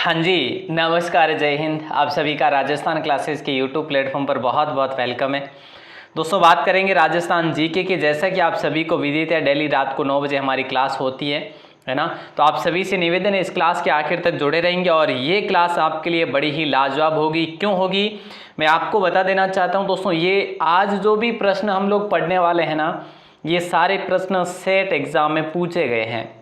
हाँ जी, नमस्कार, जय हिंद। आप सभी का राजस्थान क्लासेस के यूट्यूब प्लेटफॉर्म पर बहुत बहुत वेलकम है। दोस्तों, बात करेंगे राजस्थान जीके की। जैसा कि आप सभी को विदित है, डेली रात को 9 बजे हमारी क्लास होती है ना। तो आप सभी से निवेदन है, इस क्लास के आखिर तक जुड़े रहेंगे और ये क्लास आपके लिए बड़ी ही लाजवाब होगी। क्यों होगी, मैं आपको बता देना चाहता हूँ। दोस्तों, ये आज जो भी प्रश्न हम लोग पढ़ने वाले हैं ना, ये सारे प्रश्न सेट एग्जाम में पूछे गए हैं।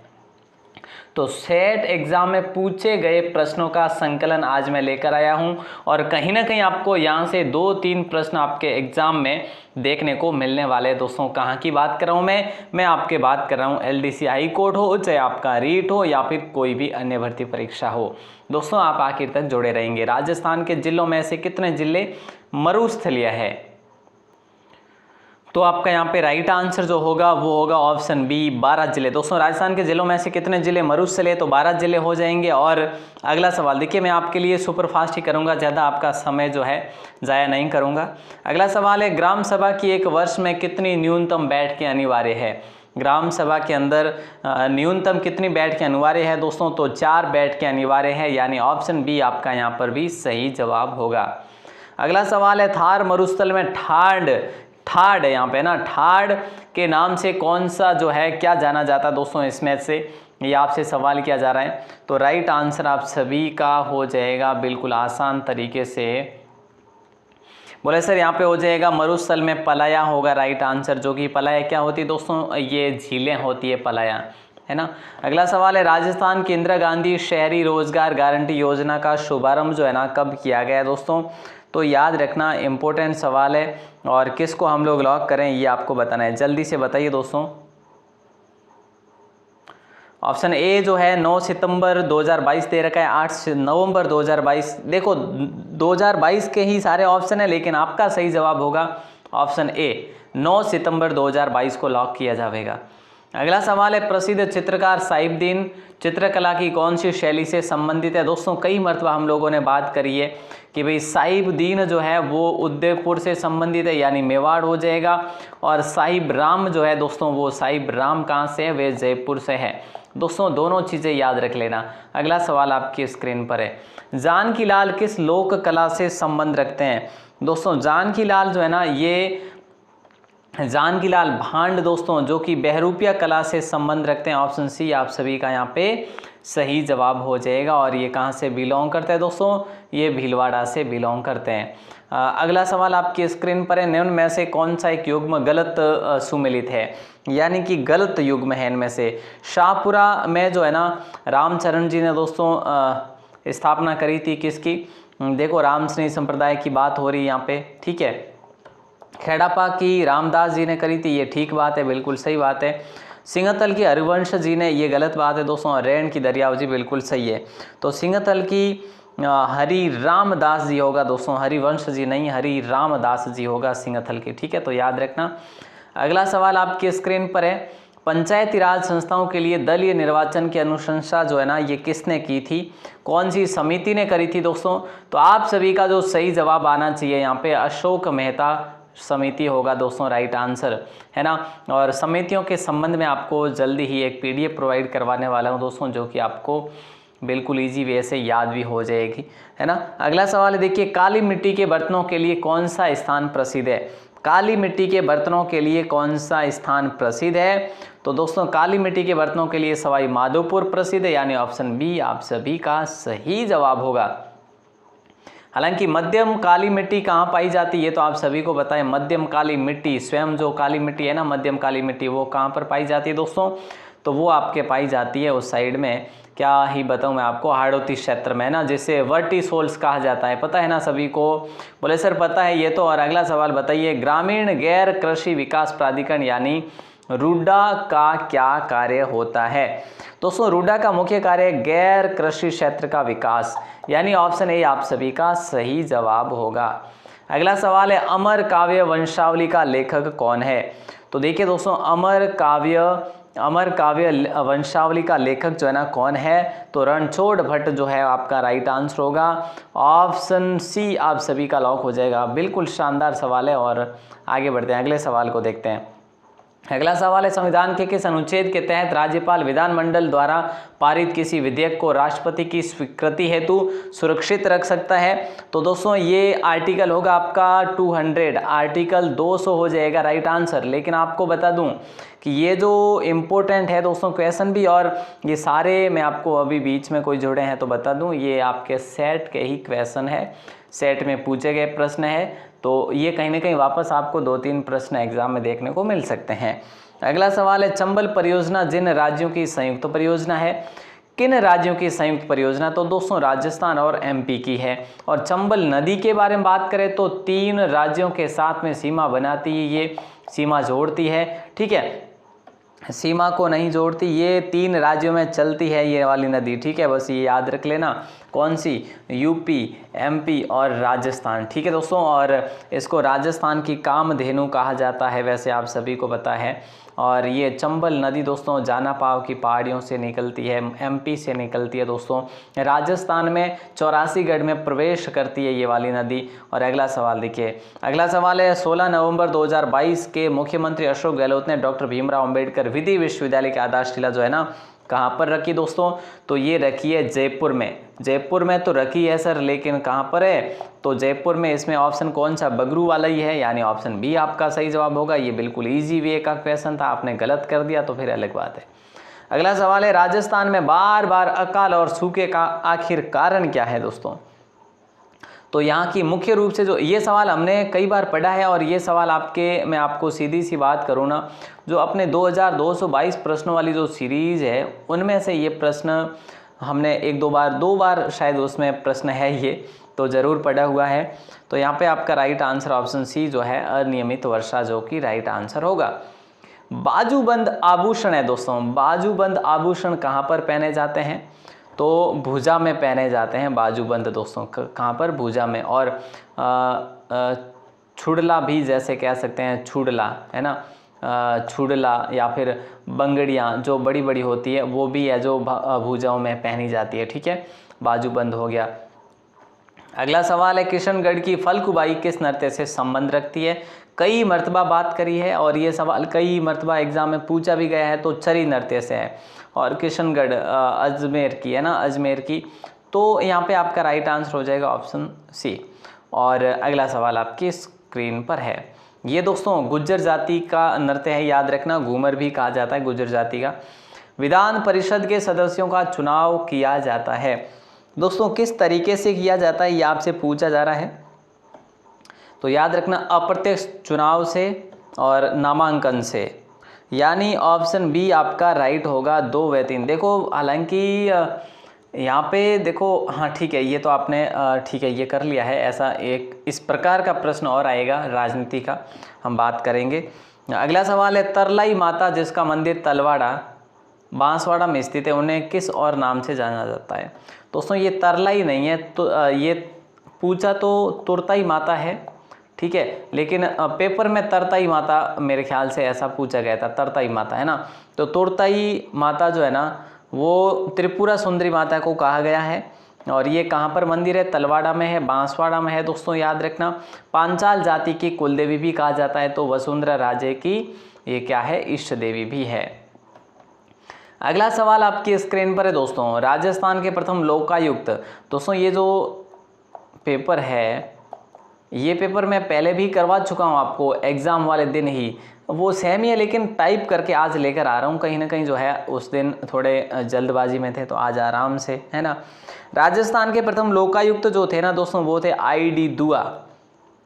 तो सेट एग्जाम में पूछे गए प्रश्नों का संकलन आज मैं लेकर आया हूं और कहीं ना कहीं आपको यहां से 2-3 प्रश्न आपके एग्जाम में देखने को मिलने वाले हैं। दोस्तों, कहां की बात कर रहा हूं मैं आपके बात कर रहा हूं एलडीसी हाई कोर्ट हो, चाहे आपका रीट हो या फिर कोई भी अन्य भर्ती परीक्षा हो। दोस्तों, आप आखिर तक जुड़े रहेंगे। राजस्थान के जिलों में से कितने जिले मरुस्थलीय है? तो आपका यहाँ पे राइट आंसर जो होगा वो होगा ऑप्शन बी, 12 जिले। दोस्तों, राजस्थान के जिलों में से कितने जिले मरुस्थलीय? तो 12 जिले हो जाएंगे। और अगला सवाल देखिए, मैं आपके लिए सुपर फास्ट ही करूँगा, ज़्यादा आपका समय जो है ज़ाया नहीं करूँगा। अगला सवाल है, ग्राम सभा की एक वर्ष में कितनी न्यूनतम बैठकें अनिवार्य है? ग्राम सभा के अंदर न्यूनतम कितनी बैठकें अनिवार्य है दोस्तों? तो 4 बैठकें अनिवार्य है, यानी ऑप्शन बी आपका यहाँ पर भी सही जवाब होगा। अगला सवाल है, थार मरुस्थल में ठाड़ है यहाँ पे ना, ठाड़ के नाम से कौन सा जो है क्या जाना जाता है? दोस्तों, इसमें से ये आपसे सवाल किया जा रहा है। तो राइट आंसर आप सभी का हो जाएगा बिल्कुल आसान तरीके से। बोले सर यहाँ पे हो जाएगा मरुस्थल में पलाया होगा राइट आंसर, जो कि पलाया क्या होती है दोस्तों? ये झीलें होती है पलाया, है ना। अगला सवाल है, राजस्थान की इंदिरा गांधी शहरी रोजगार गारंटी योजना का शुभारंभ जो है ना कब किया गया दोस्तों? तो याद रखना, इम्पोर्टेंट सवाल है और किसको हम लोग लॉक करें ये आपको बताना है। जल्दी से बताइए दोस्तों। ऑप्शन ए जो है 9 सितंबर 2022 दे रखा है, 8 नवंबर 2022। देखो 2022 के ही सारे ऑप्शन है, लेकिन आपका सही जवाब होगा ऑप्शन ए, 9 सितंबर 2022 को लॉक किया जाएगा। अगला सवाल है, प्रसिद्ध चित्रकार साहिबुद्दीन चित्रकला की कौन सी शैली से संबंधित है? दोस्तों, कई मरतबा हम लोगों ने बात करी है कि भाई साहिबुद्दीन जो है वो उदयपुर से संबंधित है, यानी मेवाड़ हो जाएगा। और साहिब राम जो है दोस्तों, वो साहिब राम कहाँ से है? वे जयपुर से है। दोस्तों, दोनों चीज़ें याद रख लेना। अगला सवाल आपकी स्क्रीन पर है, जानकी लाल किस लोक कला से संबंध रखते हैं? दोस्तों, जानकी लाल जो है ना, ये जानकी लाल भांड दोस्तों, जो कि बहरूपिया कला से संबंध रखते हैं। ऑप्शन सी आप सभी का यहाँ पे सही जवाब हो जाएगा। और ये कहाँ से बिलोंग करते हैं दोस्तों? ये भीलवाड़ा से बिलोंग करते हैं। अगला सवाल आपकी स्क्रीन पर है, निम्न में से कौन सा एक युग्म गलत सुमेलित है, यानी कि गलत युग्म है इनमें से? शाहपुरा में जो है ना रामचरण जी ने दोस्तों स्थापना करी थी किसकी? देखो, रामस्नेही संप्रदाय की बात हो रही है यहाँ पे, ठीक है। खेड़ापा की रामदास जी ने करी थी, ये ठीक बात है, बिल्कुल सही बात है। सिंहतल की हरिवंश जी ने, ये गलत बात है दोस्तों। रैन की दरियाव जी बिल्कुल सही है। तो सिंहतल की हरि रामदास जी होगा दोस्तों, हरिवंश जी नहीं, हरि रामदास जी होगा सिंहतल की, ठीक है। तो याद रखना। अगला सवाल आपकी स्क्रीन पर है, पंचायती राज संस्थाओं के लिए दलीय निर्वाचन की अनुशंसा जो है ना, ये किसने की थी? कौन सी समिति ने करी थी दोस्तों? तो आप सभी का जो सही जवाब आना चाहिए यहाँ पे अशोक मेहता समिति होगा दोस्तों, राइट आंसर, है ना। और समितियों के संबंध में आपको जल्दी ही एक पीडीएफ प्रोवाइड करवाने वाला हूँ दोस्तों, जो कि आपको बिल्कुल इजी वे से याद भी हो जाएगी, है ना। अगला सवाल है, देखिए, काली मिट्टी के बर्तनों के लिए कौन सा स्थान प्रसिद्ध है? काली मिट्टी के बर्तनों के लिए कौन सा स्थान प्रसिद्ध है? तो दोस्तों, काली मिट्टी के बर्तनों के लिए सवाई माधोपुर प्रसिद्ध है, यानी ऑप्शन बी आप सभी का सही जवाब होगा। हालांकि मध्यम काली मिट्टी कहाँ पाई जाती है, तो आप सभी को बताएं, मध्यम काली मिट्टी, स्वयं जो काली मिट्टी है ना, मध्यम काली मिट्टी, वो कहाँ पर पाई जाती है दोस्तों? तो वो आपके पाई जाती है उस साइड में, क्या ही बताऊं मैं आपको, हाड़ौती क्षेत्र में, ना, जिसे वर्टिसोल्स कहा जाता है। पता है ना सभी को? बोले सर पता है ये तो। और अगला सवाल बताइए, ग्रामीण गैर कृषि विकास प्राधिकरण यानी रूडा का क्या कार्य होता है? दोस्तों, रूडा का मुख्य कार्य गैर कृषि क्षेत्र का विकास, यानी ऑप्शन ए आप सभी का सही जवाब होगा। अगला सवाल है, अमर काव्य वंशावली का लेखक कौन है? तो देखिए दोस्तों, अमर काव्य वंशावली का लेखक जो है ना कौन है? तो रणछोड़ भट्ट जो है आपका राइट आंसर होगा। ऑप्शन सी आप सभी का लॉक हो जाएगा। बिल्कुल शानदार सवाल है और आगे बढ़ते हैं, अगले सवाल को देखते हैं। अगला सवाल है, संविधान के किस अनुच्छेद के तहत राज्यपाल विधानमंडल द्वारा पारित किसी विधेयक को राष्ट्रपति की स्वीकृति हेतु सुरक्षित रख सकता है? तो दोस्तों ये आर्टिकल होगा आपका 200, आर्टिकल 200 हो जाएगा राइट आंसर। लेकिन आपको बता दूं कि ये जो इम्पोर्टेंट है दोस्तों क्वेश्चन भी, और ये सारे मैं आपको अभी बीच में कोई जोड़े हैं तो बता दूं, ये आपके सेट के ही क्वेश्चन है, सेट में पूछे गए प्रश्न है। तो ये कहीं ना कहीं वापस आपको 2-3 प्रश्न एग्जाम में देखने को मिल सकते हैं। अगला सवाल है, चंबल परियोजना जिन राज्यों की संयुक्त परियोजना है, किन राज्यों की संयुक्त परियोजना? तो दोस्तों राजस्थान और एमपी की है। और चंबल नदी के बारे में बात करें तो 3 राज्यों के साथ में सीमा बनाती है, ये सीमा जोड़ती है, ठीक है, सीमा को नहीं जोड़ती, ये 3 राज्यों में चलती है ये वाली नदी, ठीक है, बस ये याद रख लेना। कौन सी? यूपी, एमपी और राजस्थान, ठीक है दोस्तों। और इसको राजस्थान की कामधेनु कहा जाता है, वैसे आप सभी को पता है। और ये चंबल नदी दोस्तों जानापाव की पहाड़ियों से निकलती है, एमपी से निकलती है दोस्तों, राजस्थान में 84गढ़ में प्रवेश करती है ये वाली नदी। और अगला सवाल देखिए, अगला सवाल है, 16 नवंबर 2022 के मुख्यमंत्री अशोक गहलोत ने डॉक्टर भीमराव अंबेडकर विधि विश्वविद्यालय की आधारशिला जो है ना कहाँ पर रखी दोस्तों? तो ये रखी है जयपुर में। जयपुर में तो रखी है सर, लेकिन कहाँ पर है? तो जयपुर में। इसमें ऑप्शन कौन सा? बगरू वाला ही है, यानी ऑप्शन बी आपका सही जवाब होगा। ये बिल्कुल इजी वे का क्वेश्चन था, आपने गलत कर दिया तो फिर अलग बात है। अगला सवाल है, राजस्थान में बार बार अकाल और सूखे का आखिर कारण क्या है दोस्तों? तो यहाँ की मुख्य रूप से जो ये सवाल हमने कई बार पढ़ा है, और ये सवाल आपके, मैं आपको सीधी सी बात करूँ ना, जो अपने 2222 प्रश्नों वाली जो सीरीज़ है उनमें से ये प्रश्न हमने 2 बार शायद उसमें प्रश्न है ये, तो ज़रूर पढ़ा हुआ है। तो यहाँ पे आपका राइट आंसर ऑप्शन सी जो है अनियमित वर्षा, जो कि राइट आंसर होगा। बाजूबंद आभूषण है दोस्तों, बाजूबंद आभूषण कहाँ पर पहने जाते हैं? तो भुजा में पहने जाते हैं बाजूबंद दोस्तों, कहाँ पर? भुजा में। और छुड़ला भी जैसे कह सकते हैं, छुड़ला है ना, छुड़ला या फिर बंगड़ियाँ जो बड़ी बड़ी होती है वो भी है जो भुजाओं में पहनी जाती है, ठीक है, बाजूबंद हो गया। अगला सवाल है, किशनगढ़ की फलकुबाई किस नृत्य से संबंध रखती है? कई मर्तबा बात करी है, और ये सवाल कई मर्तबा एग्जाम में पूछा भी गया है। तो चरी नृत्य से है, और किशनगढ़ अजमेर की है ना, अजमेर की। तो यहाँ पे आपका राइट आंसर हो जाएगा ऑप्शन सी। और अगला सवाल आपकी स्क्रीन पर है, ये दोस्तों गुज्जर जाति का नृत्य है, याद रखना, घूमर भी कहा जाता है गुज्जर जाति का। विधान परिषद के सदस्यों का चुनाव किया जाता है दोस्तों, किस तरीके से किया जाता है ये आपसे पूछा जा रहा है। तो याद रखना, अप्रत्यक्ष चुनाव से और नामांकन से, यानी ऑप्शन बी आपका राइट होगा 2 व 3। देखो हालांकि यहाँ पे देखो, हाँ ठीक है, ये तो आपने ठीक है ये कर लिया है। ऐसा एक इस प्रकार का प्रश्न और आएगा राजनीति का, हम बात करेंगे। अगला सवाल है, तरलाई माता जिसका मंदिर तलवाड़ा बांसवाड़ा में स्थित है, उन्हें किस और नाम से जाना जाता है? दोस्तों ये तरलाई नहीं है, तो ये पूछा तो तुरताई माता है, ठीक है, लेकिन पेपर में तरताई माता मेरे ख्याल से ऐसा पूछा गया था, तरताई माता है ना। तो तुरताई माता जो है ना वो त्रिपुरा सुंदरी माता को कहा गया है, और ये कहाँ पर मंदिर है? तलवाड़ा में है, बांसवाड़ा में है दोस्तों, याद रखना। पांचाल जाति की कुलदेवी भी कहा जाता है, तो वसुंधरा राजे की ये क्या है? इष्ट देवी भी है। अगला सवाल आपकी स्क्रीन पर है दोस्तों, राजस्थान के प्रथम लोकायुक्त। दोस्तों ये जो पेपर है, ये पेपर मैं पहले भी करवा चुका हूँ आपको एग्ज़ाम वाले दिन ही, वो सेम ही है, लेकिन टाइप करके आज लेकर आ रहा हूँ। कहीं ना कहीं जो है उस दिन थोड़े जल्दबाजी में थे, तो आज आराम से, है ना। राजस्थान के प्रथम लोकायुक्त जो थे ना दोस्तों, वो थे ID दुआ,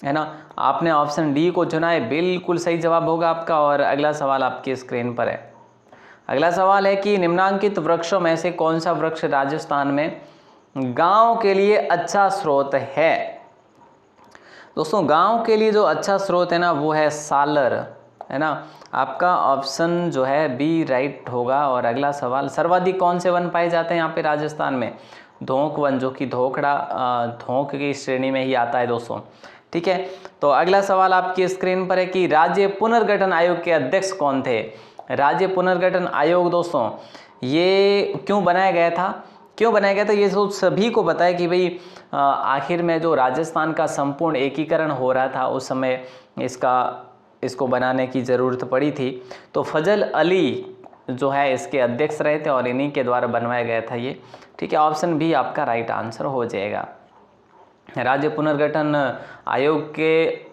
है ना। आपने ऑप्शन डी को चुना है, बिल्कुल सही जवाब होगा आपका। और अगला सवाल आपकी स्क्रीन पर है। अगला सवाल है कि निम्नांकित वृक्षों में से कौन सा वृक्ष राजस्थान में गाँव के लिए अच्छा स्रोत है? दोस्तों गांव के लिए जो अच्छा स्रोत है ना वो है सालर, है ना। आपका ऑप्शन जो है बी राइट होगा। और अगला सवाल, सर्वाधिक कौन से वन पाए जाते हैं यहाँ पे राजस्थान में? धोंक वन, जो कि धोखड़ा धोंक की श्रेणी में ही आता है दोस्तों, ठीक है। तो अगला सवाल आपकी स्क्रीन पर है कि राज्य पुनर्गठन आयोग के अध्यक्ष कौन थे? राज्य पुनर्गठन आयोग दोस्तों ये क्यों बनाया गया था? क्यों बनाया गया था ये तो सभी को पता है कि भाई आखिर में जो राजस्थान का संपूर्ण एकीकरण हो रहा था उस समय इसका इसको बनाने की ज़रूरत पड़ी थी। तो फजल अली जो है इसके अध्यक्ष रहे थे और इन्हीं के द्वारा बनवाया गया था ये। ठीक है, ऑप्शन बी आपका राइट आंसर हो जाएगा। राज्य पुनर्गठन आयोग के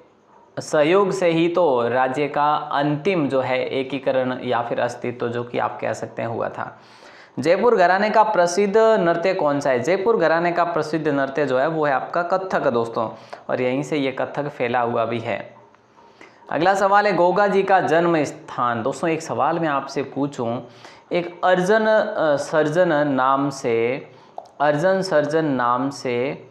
सहयोग से ही तो राज्य का अंतिम जो है एकीकरण या फिर अस्तित्व जो कि आप कह सकते हैं हुआ था। जयपुर घराने का प्रसिद्ध नृत्य कौन सा है? जयपुर घराने का प्रसिद्ध नृत्य जो है वो है आपका कथक दोस्तों, और यहीं से ये कथक फैला हुआ भी है। अगला सवाल है गोगा जी का जन्म स्थान। दोस्तों एक सवाल मैं आपसे पूछूं, एक अर्जन सर्जन नाम से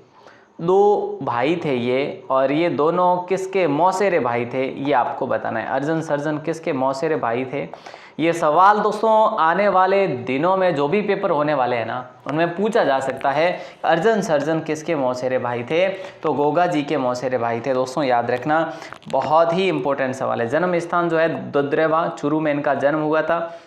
दो भाई थे ये, और ये दोनों किसके मौसेरे भाई थे ये आपको बताना है। अर्जन सर्जन किसके मौसेरे भाई थे? ये सवाल दोस्तों आने वाले दिनों में जो भी पेपर होने वाले हैं ना उनमें पूछा जा सकता है। अर्जन सर्जन किसके मौसेरे भाई थे? तो गोगा जी के मौसेरे भाई थे दोस्तों, याद रखना, बहुत ही इंपॉर्टेंट सवाल है। जन्म स्थान जो है दुद्रेवा, चूरू में इनका जन्म हुआ था।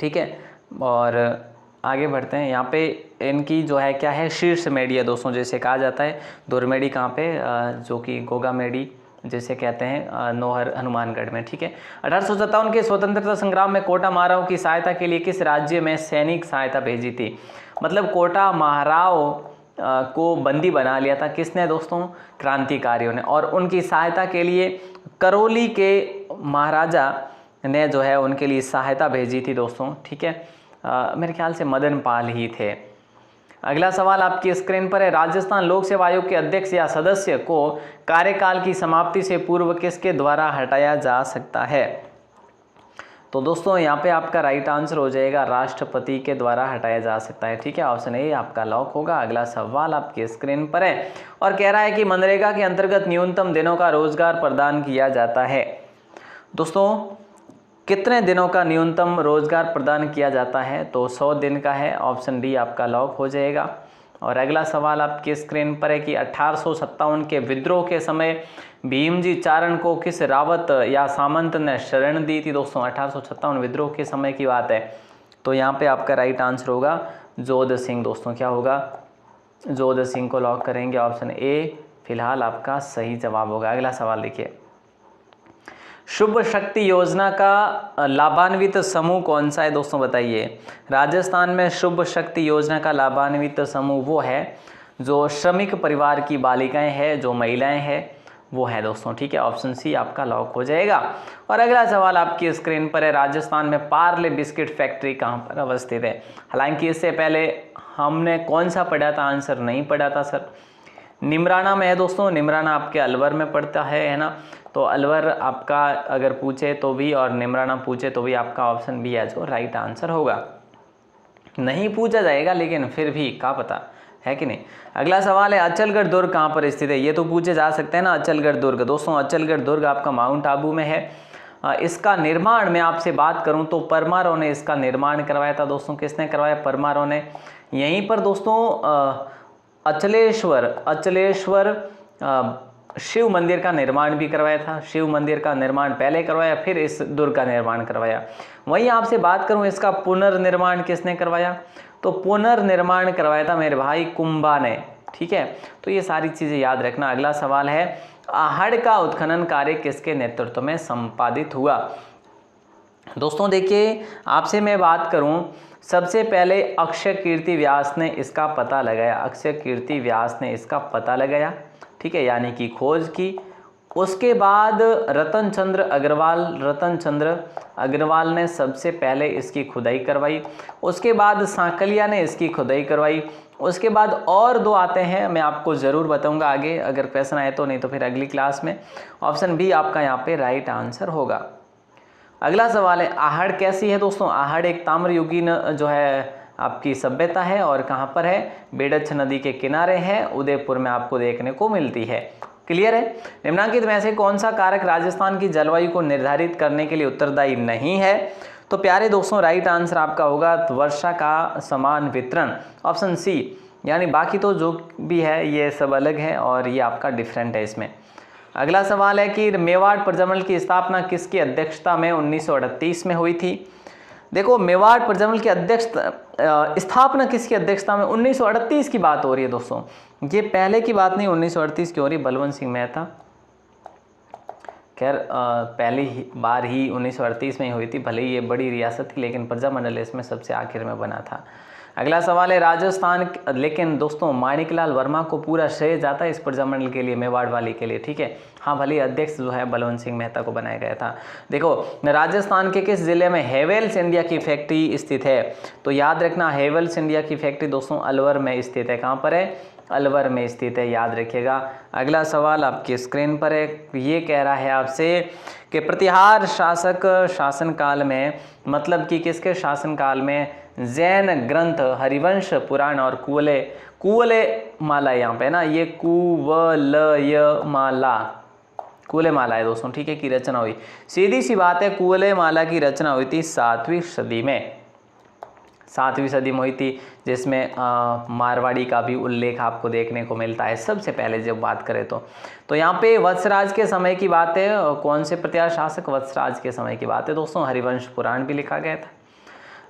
ठीक है, और आगे बढ़ते हैं। यहाँ पे इनकी जो है क्या है, शीर्ष मेडी है दोस्तों, जैसे कहा जाता है। दुर्मेडी कहाँ पे, जो कि गोगा मेडी जैसे कहते हैं नौहर हनुमानगढ़ में। ठीक है, 1857 के स्वतंत्रता संग्राम में कोटा महाराव की सहायता के लिए किस राज्य में सैनिक सहायता भेजी थी? मतलब कोटा महाराव को बंदी बना लिया था किसने दोस्तों? क्रांतिकारियों ने, और उनकी सहायता के लिए करौली के महाराजा ने जो है उनके लिए सहायता भेजी थी दोस्तों। ठीक है, मेरे ख्याल से मदन पाल ही थे। अगला सवाल आपकी स्क्रीन पर है, राजस्थान लोक सेवा आयोग के अध्यक्ष या सदस्य को कार्यकाल की समाप्ति से पूर्व किसके द्वारा हटाया जा सकता है? तो दोस्तों यहाँ पे आपका राइट आंसर हो जाएगा राष्ट्रपति के द्वारा हटाया जा सकता है। ठीक है, ऑप्शन ए आपका लॉक होगा। अगला सवाल आपकी स्क्रीन पर है और कह रहा है कि मनरेगा के अंतर्गत न्यूनतम दिनों का रोजगार प्रदान किया जाता है। दोस्तों कितने दिनों का न्यूनतम रोजगार प्रदान किया जाता है? तो 100 दिन का है। ऑप्शन डी आपका लॉक हो जाएगा। और अगला सवाल आपकी स्क्रीन पर है कि 1857 के विद्रोह के समय भीमजी चारण को किस रावत या सामंत ने शरण दी थी? दोस्तों 1857 विद्रोह के समय की बात है। तो यहाँ पे आपका राइट आंसर होगा जोध सिंह। दोस्तों क्या होगा? जोध सिंह को लॉक करेंगे। ऑप्शन ए फिलहाल आपका सही जवाब होगा। अगला सवाल देखिए, शुभ शक्ति योजना का लाभान्वित समूह कौन सा है? दोस्तों बताइए। राजस्थान में शुभ शक्ति योजना का लाभान्वित समूह वो है जो श्रमिक परिवार की बालिकाएं हैं, जो महिलाएं हैं वो है दोस्तों। ठीक है, ऑप्शन सी आपका लॉक हो जाएगा। और अगला सवाल आपकी स्क्रीन पर है, राजस्थान में पार्ले बिस्किट फैक्ट्री कहाँ पर अवस्थित है? हालांकि इससे पहले हमने कौन सा पढ़ा था? आंसर नहीं पढ़ा था सर। निमराना में है दोस्तों। निमराना आपके अलवर में पड़ता है ना? तो अलवर आपका अगर पूछे तो भी और निमराना पूछे तो भी आपका ऑप्शन बी है जो राइट आंसर होगा। नहीं पूछा जाएगा लेकिन फिर भी क्या पता, है कि नहीं। अगला सवाल है, अचलगढ़ दुर्ग कहाँ पर स्थित है? ये तो पूछे जा सकते हैं ना। अचलगढ़ दुर्ग दोस्तों, अचलगढ़ दुर्ग आपका माउंट आबू में है। इसका निर्माण मैं आपसे बात करूं तो परमारों ने इसका निर्माण करवाया था दोस्तों। किसने करवाया? परमारों ने। यहीं पर दोस्तों अचलेश्वर शिव मंदिर का निर्माण भी करवाया था। शिव मंदिर का निर्माण पहले करवाया, फिर इस दुर्ग का निर्माण करवाया। वहीं आपसे बात करूं इसका पुनर्निर्माण किसने करवाया? तो पुनर्निर्माण करवाया था मेरे भाई कुंभा ने। ठीक है, तो ये सारी चीज़ें याद रखना। अगला सवाल है, आहड़ का उत्खनन कार्य किसके नेतृत्व में संपादित हुआ? दोस्तों देखिए, आपसे मैं बात करूं, सबसे पहले अक्षय कीर्ति व्यास ने इसका पता लगाया। अक्षय कीर्ति व्यास ने इसका पता लगाया, ठीक है, यानी कि खोज की। उसके बाद रतन चंद्र अग्रवाल ने सबसे पहले इसकी खुदाई करवाई। उसके बाद सांकलिया ने इसकी खुदाई करवाई। उसके बाद और दो आते हैं, मैं आपको ज़रूर बताऊंगा आगे अगर क्वेश्चन आए तो, नहीं तो फिर अगली क्लास में। ऑप्शन बी आपका यहाँ पे राइट आंसर होगा। अगला सवाल है, आहड़ कैसी है? दोस्तों आहड़ एक ताम्रयुगीन जो है आपकी सभ्यता है और कहाँ पर है? बेडछ नदी के किनारे है, उदयपुर में आपको देखने को मिलती है। क्लियर है? निम्नलिखित में से कौन सा कारक राजस्थान की जलवायु को निर्धारित करने के लिए उत्तरदायी नहीं है? तो प्यारे दोस्तों राइट आंसर आपका होगा वर्षा का समान वितरण। ऑप्शन सी, यानी बाकी तो जो भी है ये सब अलग है और ये आपका डिफरेंट है इसमें। अगला सवाल है कि मेवाड़ प्रजमल की स्थापना किसकी अध्यक्षता में 1938 में हुई थी? देखो मेवाड़ प्रजमल की स्थापना किसकी अध्यक्षता में? 1938 की बात हो रही है दोस्तों, ये पहले की बात नहीं, 1938 की हो रही। बलवंत सिंह मेहता खैर पहली बार ही 1938 में ही हुई थी, भले ही ये बड़ी रियासत थी लेकिन प्रजामंडल इसमें सबसे आखिर में बना था। अगला सवाल है राजस्थान, लेकिन दोस्तों माणिकलाल वर्मा को पूरा श्रेय जाता है इस प्रजामंडल के लिए, मेवाड़ वाली के लिए, ठीक है। हाँ भले अध्यक्ष जो है बलवंत सिंह मेहता को बनाया गया था। देखो राजस्थान के किस जिले में हेवेल्स इंडिया की फैक्ट्री स्थित है, तो याद रखना हेवेल्स इंडिया की फैक्ट्री दोस्तों अलवर में स्थित है। कहाँ पर है? अलवर में स्थित है, याद रखिएगा। अगला सवाल आपकी स्क्रीन पर है, ये कह रहा है आपसे कि प्रतिहार शासक शासनकाल में, मतलब कि किसके शासनकाल में जैन ग्रंथ हरिवंश पुराण और कुवलय माला, यहाँ पे ना ये कुवलय माला है दोस्तों, ठीक है, की रचना हुई। सीधी सी बात है, कुवलय माला की रचना हुई थी 7वीं सदी में, 7वीं सदी में हुई थी, जिसमें मारवाड़ी का भी उल्लेख आपको देखने को मिलता है सबसे पहले जब बात करें तो यहाँ पे वत्सराज के समय की बात है। कौन से प्रतिहार शासक? वत्सराज के समय की बात है दोस्तों, हरिवंश पुराण भी लिखा गया था।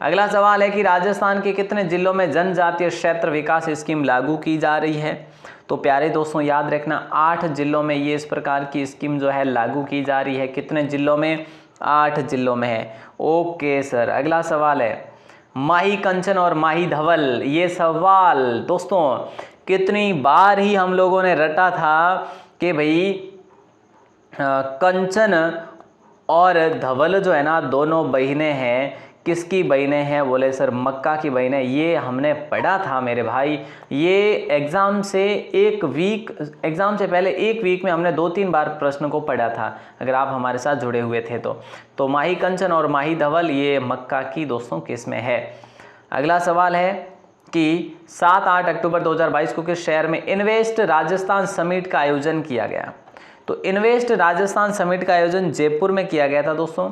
अगला सवाल है कि राजस्थान के कितने जिलों में जनजातीय क्षेत्र विकास स्कीम लागू की जा रही है, तो प्यारे दोस्तों याद रखना 8 जिलों में ये इस प्रकार की स्कीम जो है लागू की जा रही है। कितने जिलों में? 8 जिलों में है। Okay sir. अगला सवाल है माही कंचन और माही धवल, ये सवाल दोस्तों कितनी बार ही हम लोगों ने रटा था कि भाई कंचन और धवल जो है ना दोनों बहनें हैं। किसकी बहनें हैं? बोले सर मक्का की बहनें। ये हमने पढ़ा था मेरे भाई, ये एग्ज़ाम से पहले 1 वीक में हमने 2-3 बार प्रश्न को पढ़ा था, अगर आप हमारे साथ जुड़े हुए थे तो माही कंचन और माही धवल ये मक्का की दोस्तों किस्में है। अगला सवाल है कि 7-8 अक्टूबर 2022 को किस शहर में इन्वेस्ट राजस्थान समिट का आयोजन किया गया, तो इन्वेस्ट राजस्थान समिट का आयोजन जयपुर में किया गया था दोस्तों,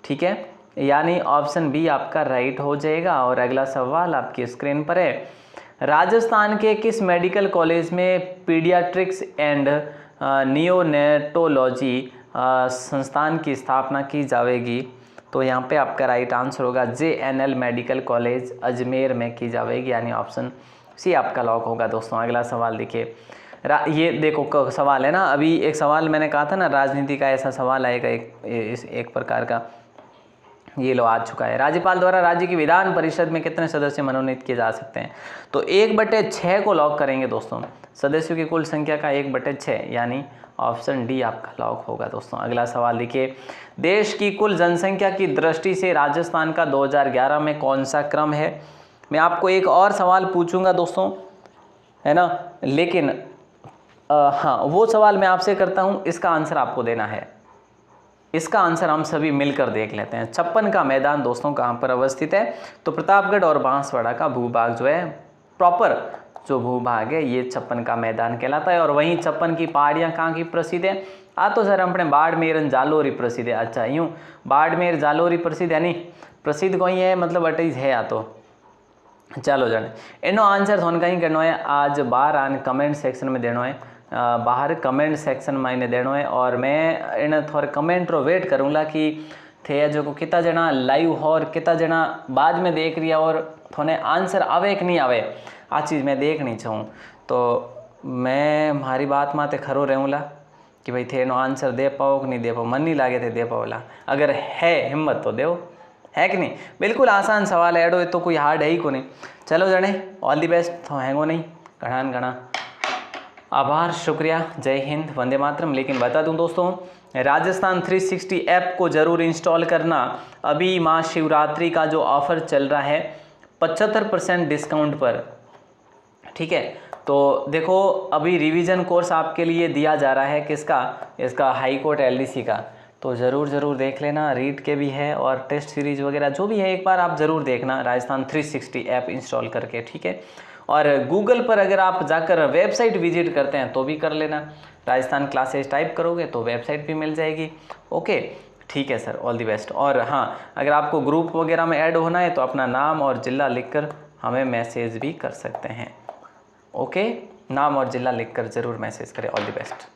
ठीक है, यानी ऑप्शन बी आपका राइट हो जाएगा। और अगला सवाल आपकी स्क्रीन पर है राजस्थान के किस मेडिकल कॉलेज में पीडियाट्रिक्स एंड नियोनेटोलॉजी संस्थान की स्थापना की जाएगी, तो यहाँ पे आपका राइट आंसर होगा JNL मेडिकल कॉलेज अजमेर में की जाएगी, यानी ऑप्शन सी आपका लॉक होगा दोस्तों। अगला सवाल देखिए, ये देखो सवाल है ना, अभी एक सवाल मैंने कहा था ना राजनीति का, ऐसा सवाल आएगा एक प्रकार का, ये लो आ चुका है। राज्यपाल द्वारा राज्य की विधान परिषद में कितने सदस्य मनोनीत किए जा सकते हैं, तो 1/6 को लॉक करेंगे दोस्तों, सदस्यों की कुल संख्या का 1/6, यानी ऑप्शन डी आपका लॉक होगा दोस्तों। अगला सवाल देखिए, देश की कुल जनसंख्या की दृष्टि से राजस्थान का 2011 में कौन सा क्रम है। मैं आपको एक और सवाल पूछूंगा दोस्तों, है ना, लेकिन हाँ वो सवाल मैं आपसे करता हूँ, इसका आंसर आपको देना है। इसका आंसर हम सभी मिलकर देख लेते हैं। 56 का मैदान दोस्तों कहाँ पर अवस्थित है, तो प्रतापगढ़ और बांसवाड़ा का भूभाग जो है, प्रॉपर जो भूभाग है ये 56 का मैदान कहलाता है। और वहीं 56 की पहाड़ियाँ कहाँ की प्रसिद्ध है, तो सर अपने बाड़मेर जालोरी प्रसिद्ध है। अच्छा यूँ बाड़मेर जालोरी प्रसिद्ध है, नहीं प्रसिद्ध कोई है मतलब अटैच है या तो चलो जाने इनो आंसर थोन कहीं करना है, आज बाहर आन कमेंट सेक्शन में देना है, बाहर कमेंट सेक्शन में इन्हें देना है, और मैं इन थोड़े कमेंट रो वेट करूँगा कि थे जो को कितना जना लाइव हो और कितना जना बाद में देख रही है और थोड़े आंसर आवे कि नहीं आवे, आ चीज़ मैं देखनी चाहूँ। तो मैं हमारी बात माते खरो रहूँला कि भाई थे नो आंसर दे पाओ कि नहीं दे पाओ, मन नहीं लागे थे दे पाओला, अगर है हिम्मत तो दो, है कि नहीं। बिल्कुल आसान सवाल है, एडो तो कोई हार्ड है ही को नहीं। चलो जने ऑल दी बेस्ट, तो हैंगो नहीं घना आभार, शुक्रिया, जय हिंद, वंदे मातरम। लेकिन बता दूं दोस्तों, राजस्थान 360 ऐप को ज़रूर इंस्टॉल करना। अभी महाशिवरात्रि का जो ऑफ़र चल रहा है 75% डिस्काउंट पर, ठीक है। तो देखो अभी रिवीजन कोर्स आपके लिए दिया जा रहा है, किसका, इसका हाई कोर्ट LDC का, तो ज़रूर देख लेना, रीड के भी है और टेस्ट सीरीज़ वगैरह जो भी है एक बार आप ज़रूर देखना राजस्थान 360 ऐप इंस्टॉल करके, ठीक है। और गूगल पर अगर आप जाकर वेबसाइट विजिट करते हैं तो भी कर लेना, राजस्थान क्लासेस टाइप करोगे तो वेबसाइट भी मिल जाएगी। ओके ठीक है सर, ऑल दी बेस्ट। और हाँ, अगर आपको ग्रुप वगैरह में ऐड होना है तो अपना नाम और ज़िला लिखकर हमें मैसेज भी कर सकते हैं। ओके, नाम और ज़िला लिखकर ज़रूर मैसेज करें। All the best.